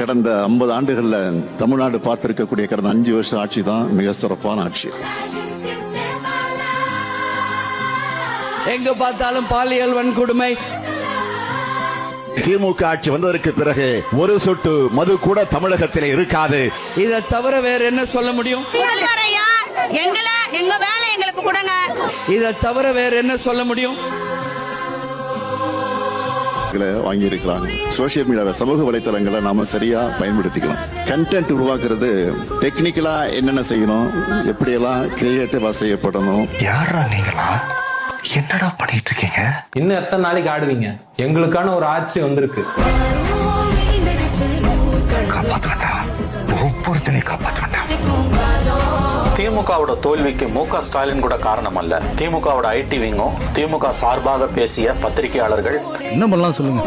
கடந்த 50 ஆண்டுகள்ல தமிழ்நாடு பார்த்திருக்கக்கூடிய கடந்த 5 வருஷ ஆட்சி தான் மிக சிறப்பான ஆட்சி. எங்க பார்த்தாலும் பாலியல் வன்கொடுமை. திமுக ஆட்சி வந்ததற்கு பிறகு ஒரு சொட்டு மது கூட தமிழகத்தில் இருக்காது. இதை தவிர வேற என்ன சொல்ல முடியும்? எங்க வேலை எங்களுக்கு கொடுங்க. இதை தவிர வேற என்ன சொல்ல முடியும்? வாங்கி இருக்கிறாங்க. சோசியல் மீடியா, சமூக வலைத்தளங்களை நாம சரியா பயன்படுத்திக்கலாம். கண்டென்ட் உருவாக்குறது டெக்னிக்கலா என்னென்ன செய்யணும், எப்படியெல்லாம் கிரியேட்டிவா செய்யப்படணும். யாரா நீங்களா? என்னடா பண்ணிட்டு இருக்கீங்க? இன்னும் எத்தனை நாளைக்கு ஆடுவீங்க? எங்களுக்கான ஒரு ஆட்சி வந்திருக்கு. காப்பாற்றுவேன்டா, ஒவ்வொருத்தனை காப்பாற்றுவேன்டா. திமுகவோட தோல்விக்கு மு.க. ஸ்டாலின் கூட காரணம் அல்ல. திமுகவோட ஐடி விங்கும் திமுக சார்பாக பேசிய பத்திரிகையாளர்கள் என்ன பண்ணலாம் சொல்லுங்க.